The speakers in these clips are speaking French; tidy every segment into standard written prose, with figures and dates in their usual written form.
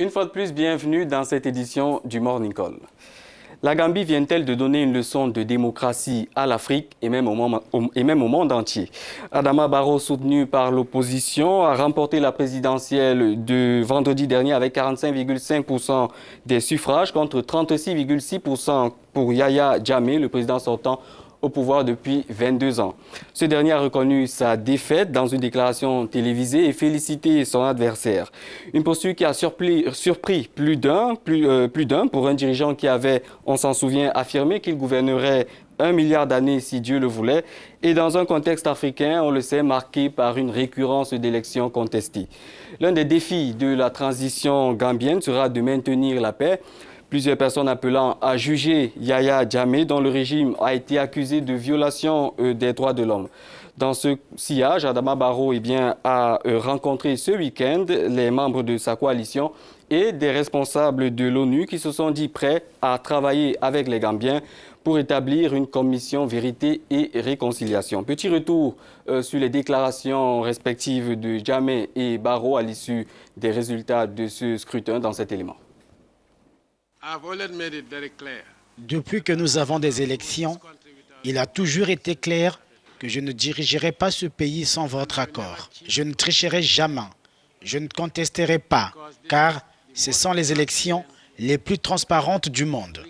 Une fois de plus, bienvenue dans cette édition du Morning Call. La Gambie vient-elle de donner une leçon de démocratie à l'Afrique et même au monde entier? Adama Barrow, soutenu par l'opposition, a remporté la présidentielle de vendredi dernier avec 45,5% des suffrages contre 36,6% pour Yahya Jammeh, le président sortant au pouvoir depuis 22 ans. Ce dernier a reconnu sa défaite dans une déclaration télévisée et félicité son adversaire. Une posture qui a surpris plus d'un pour un dirigeant qui avait, on s'en souvient, affirmé qu'il gouvernerait 1 milliard d'années si Dieu le voulait, et dans un contexte africain, on le sait, marqué par une récurrence d'élections contestées. L'un des défis de la transition gambienne sera de maintenir la paix. Plusieurs personnes appelant à juger Yahya Jammeh, dont le régime a été accusé de violation des droits de l'homme. Dans ce sillage, Adama Barrow a rencontré ce week-end les membres de sa coalition et des responsables de l'ONU qui se sont dit prêts à travailler avec les Gambiens pour établir une commission vérité et réconciliation. Petit retour sur les déclarations respectives de Jammeh et Barrow à l'issue des résultats de ce scrutin dans cet élément. Depuis que nous avons des élections, il a toujours été clair que je ne dirigerai pas ce pays sans votre accord. Je ne tricherai jamais, je ne contesterai pas, car ce sont les élections les plus transparentes du monde.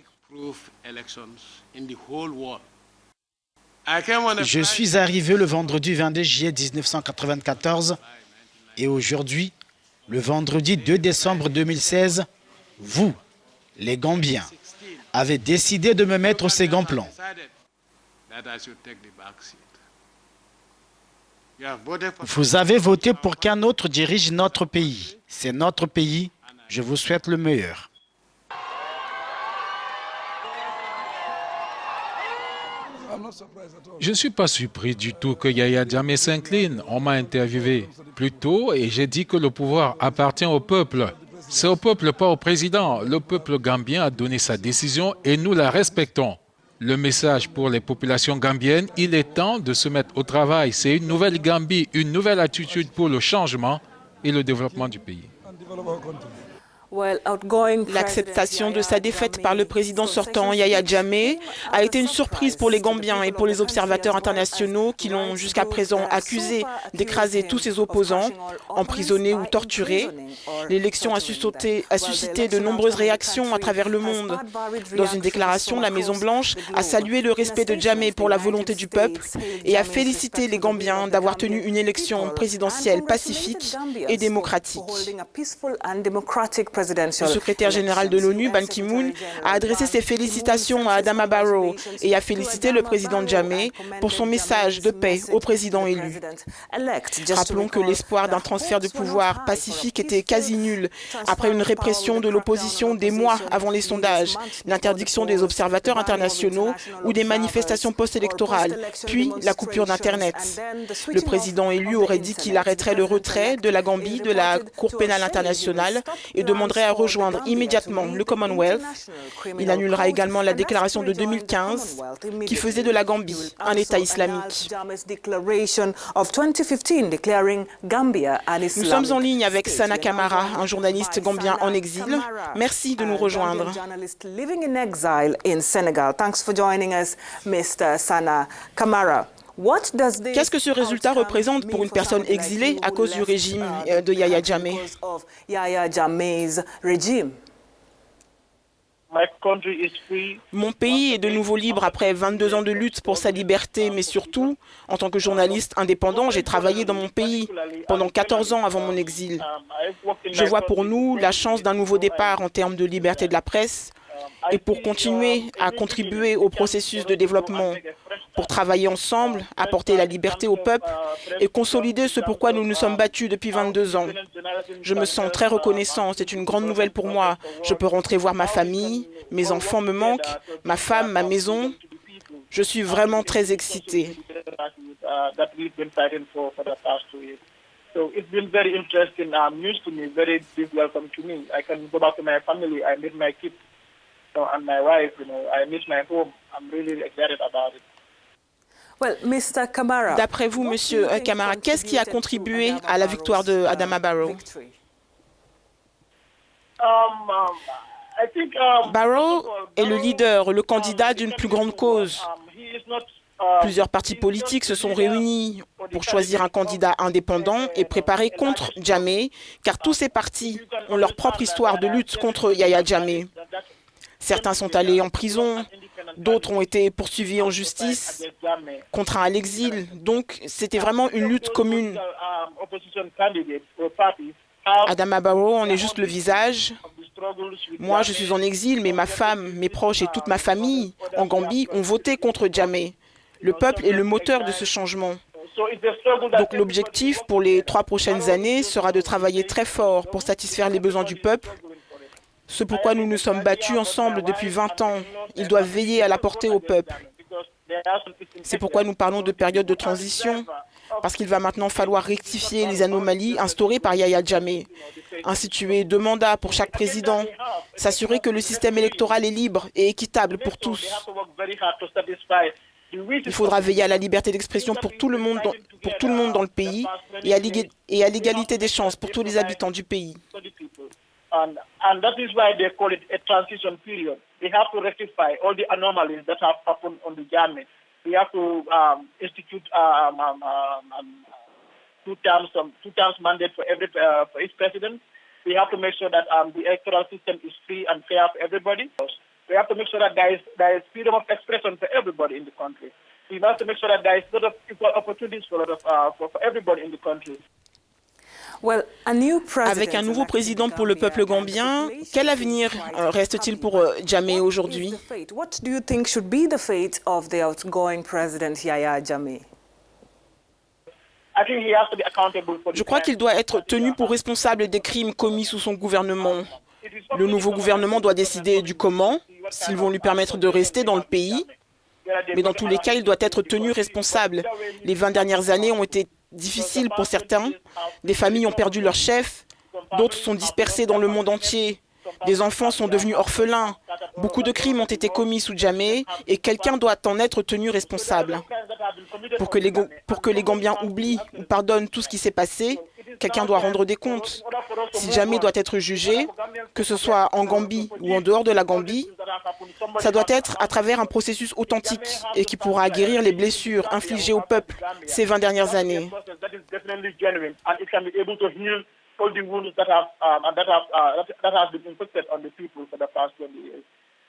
Je suis arrivé le vendredi 22 juillet 1994 et aujourd'hui, le vendredi 2 décembre 2016, vous, les Gambiens, avez décidé de me mettre au second plan. Vous avez voté pour qu'un autre dirige notre pays. C'est notre pays. Je vous souhaite le meilleur. Je ne suis pas surpris du tout que Yahya Jammeh s'incline. On m'a interviewé plus tôt et j'ai dit que le pouvoir appartient au peuple. C'est au peuple, pas au président. Le peuple gambien a donné sa décision et nous la respectons. Le message pour les populations gambiennes, il est temps de se mettre au travail. C'est une nouvelle Gambie, une nouvelle attitude pour le changement et le développement du pays. L'acceptation de sa défaite par le président sortant Yahya Jammeh a été une surprise pour les Gambiens et pour les observateurs internationaux qui l'ont jusqu'à présent accusé d'écraser tous ses opposants, emprisonnés ou torturés. L'élection a suscité de nombreuses réactions à travers le monde. Dans une déclaration, la Maison-Blanche a salué le respect de Jammeh pour la volonté du peuple et a félicité les Gambiens d'avoir tenu une élection présidentielle pacifique et démocratique. Le secrétaire général de l'ONU, Ban Ki-moon, a adressé ses félicitations à Adama Barrow et a félicité le président Jammeh pour son message de paix au président élu. Rappelons que l'espoir d'un transfert de pouvoir pacifique était quasi nul après une répression de l'opposition des mois avant les sondages, l'interdiction des observateurs internationaux ou des manifestations post-électorales, puis la coupure d'Internet. Le président élu aurait dit qu'il arrêterait le retrait de la Gambie de la Cour pénale internationale et demanderait à rejoindre immédiatement le Commonwealth. Il annulera également la déclaration de 2015 qui faisait de la Gambie un État islamique. Nous sommes en ligne avec Sana Kamara, un journaliste gambien en exil. Merci de nous rejoindre. Qu'est-ce que ce résultat représente pour une personne exilée à cause du régime de Yahya Jammeh? Mon pays est de nouveau libre après 22 ans de lutte pour sa liberté, mais surtout, en tant que journaliste indépendant, j'ai travaillé dans mon pays pendant 14 ans avant mon exil. Je vois pour nous la chance d'un nouveau départ en termes de liberté de la presse et pour continuer à contribuer au processus de développement, pour travailler ensemble, apporter la liberté au peuple et consolider ce pourquoi nous nous sommes battus depuis 22 ans. Je me sens très reconnaissant, c'est une grande nouvelle pour moi. Je peux rentrer voir ma famille, mes enfants me manquent, ma femme, ma maison. Je suis vraiment très excitée. So it's been very interesting news to me, very big welcome to me. I can go back to my family, I meet my kids and my wife, I miss my home. I'm really excited about it. D'après vous, Monsieur Kamara, qu'est-ce qui a contribué à la victoire de Adama Barrow? Barrow est le leader, le candidat d'une plus grande cause. Plusieurs partis politiques se sont réunis pour choisir un candidat indépendant et préparer contre Jammeh, car tous ces partis ont leur propre histoire de lutte contre Yahya Jammeh. Certains sont allés en prison, d'autres ont été poursuivis en justice, contraints à l'exil. Donc, c'était vraiment une lutte commune. Adama Barrow en est juste le visage. Moi, je suis en exil, mais ma femme, mes proches et toute ma famille en Gambie ont voté contre Jammeh. Le peuple est le moteur de ce changement. Donc l'objectif pour les 3 prochaines années sera de travailler très fort pour satisfaire les besoins du peuple. Ce pourquoi nous nous sommes battus ensemble depuis 20 ans. Ils doivent veiller à l'apporter au peuple. C'est pourquoi nous parlons de période de transition, parce qu'il va maintenant falloir rectifier les anomalies instaurées par Yahya Jammeh, instituer 2 mandats pour chaque président, s'assurer que le système électoral est libre et équitable pour tous. Il faudra veiller à la liberté d'expression pour tout le monde dans le pays et à l'égalité des chances pour tous les habitants du pays. And that is why they call it a transition period. They have to rectify all the anomalies that have happened on the Jammeh. We have to institute two terms mandate for each president. We have to make sure that the electoral system is free and fair for everybody. We have to make sure that there is freedom of expression for everybody in the country. We have to make sure that there is sort of equal opportunities for everybody in the country. Avec un nouveau président pour le peuple gambien, quel avenir reste-t-il pour Jammeh aujourd'hui? What do you think should be the fate of the outgoing president Yahya Jammeh? Je crois qu'il doit être tenu pour responsable des crimes commis sous son gouvernement. Le nouveau gouvernement doit décider du comment, s'ils vont lui permettre de rester dans le pays. Mais dans tous les cas, il doit être tenu responsable. Les 20 dernières années ont été difficiles pour certains. Des familles ont perdu leur chef, d'autres sont dispersés dans le monde entier. Des enfants sont devenus orphelins. Beaucoup de crimes ont été commis sous Jammeh et quelqu'un doit en être tenu responsable. Pour que les Gambiens oublient ou pardonnent tout ce qui s'est passé, quelqu'un doit rendre des comptes. Si Jammeh doit être jugé, que ce soit en Gambie ou en dehors de la Gambie, ça doit être à travers un processus authentique et qui pourra guérir les blessures infligées au peuple ces 20 dernières années. All the wounds that have been inflicted on the people for the past 20 years.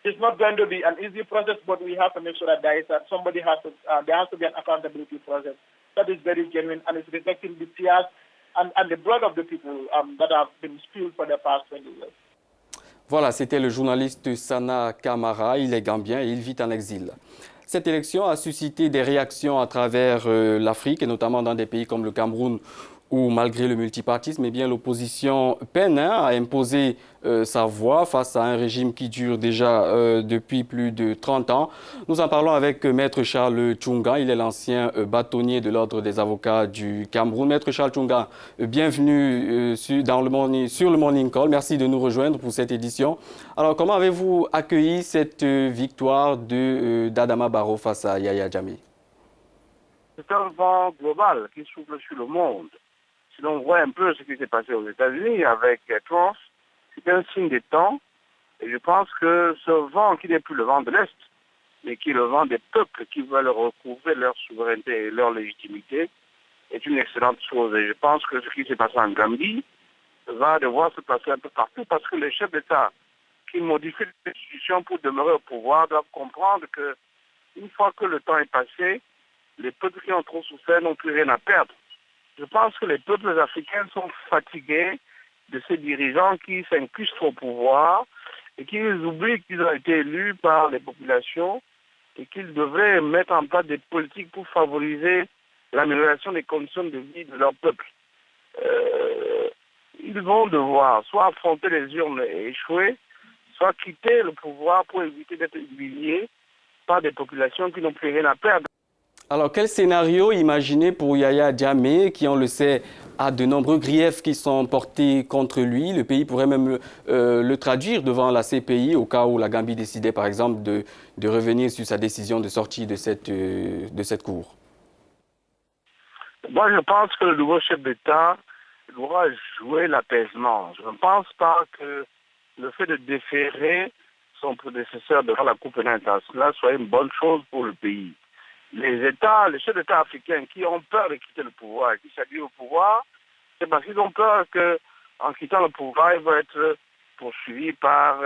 It's not going to be an easy process, but we have to make sure that there has to be an accountability process that is very genuine and is reflecting the tears and the blood of the people that have been spilled for the past 20 years. Voilà, c'était le journaliste Sana Kamara. Il est gambien et il vit en exil. Cette élection a suscité des réactions à travers l'Afrique et notamment dans des pays comme le Cameroun où malgré le multipartisme, eh bien, l'opposition peine à imposer sa voix face à un régime qui dure déjà depuis plus de 30 ans. Nous en parlons avec Maître Charles Tchounga. Il est l'ancien bâtonnier de l'Ordre des avocats du Cameroun. Maître Charles Tchounga, bienvenue sur le Morning Call. Merci de nous rejoindre pour cette édition. Alors, comment avez-vous accueilli cette victoire d'Adama Barrow face à Yahya Jammeh? C'est un vent global qui souffle sur le monde. Si l'on voit un peu ce qui s'est passé aux États-Unis avec Trump, c'est un signe des temps. Et je pense que ce vent qui n'est plus le vent de l'Est, mais qui est le vent des peuples qui veulent recouvrer leur souveraineté et leur légitimité, est une excellente chose. Et je pense que ce qui s'est passé en Gambie va devoir se passer un peu partout parce que les chefs d'État qui modifient les institutions pour demeurer au pouvoir doivent comprendre que une fois que le temps est passé, les peuples qui ont trop souffert n'ont plus rien à perdre. Je pense que les peuples africains sont fatigués de ces dirigeants qui s'incrustent au pouvoir et qui oublient qu'ils ont été élus par les populations et qu'ils devraient mettre en place des politiques pour favoriser l'amélioration des conditions de vie de leur peuple. Ils vont devoir soit affronter les urnes et échouer, soit quitter le pouvoir pour éviter d'être humiliés par des populations qui n'ont plus rien à perdre. Alors, quel scénario imaginer pour Yahya Jammeh, qui, on le sait, a de nombreux griefs qui sont portés contre lui? Le pays pourrait même le traduire devant la CPI au cas où la Gambie décidait, par exemple, de revenir sur sa décision de sortie de cette cour. Moi, je pense que le nouveau chef d'État doit jouer l'apaisement. Je ne pense pas que le fait de déférer son prédécesseur devant la Cour pénale internationale soit une bonne chose pour le pays. Les chefs d'État africains qui ont peur de quitter le pouvoir, qui s'habillent au pouvoir, c'est parce qu'ils ont peur qu'en quittant le pouvoir, ils vont être poursuivis par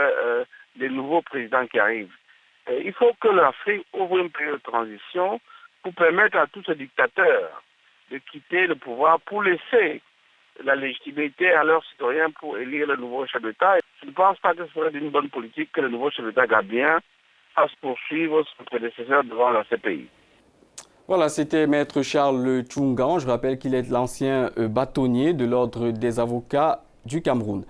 les nouveaux présidents qui arrivent. Et il faut que l'Afrique ouvre une période de transition pour permettre à tous ces dictateurs de quitter le pouvoir pour laisser la légitimité à leurs citoyens pour élire le nouveau chef d'État. Je ne pense pas que ce serait une bonne politique que le nouveau chef d'État gambien fasse poursuivre son prédécesseur devant la CPI. Voilà, c'était Maître Charles Tchoungan. Je rappelle qu'il est l'ancien bâtonnier de l'Ordre des avocats du Cameroun.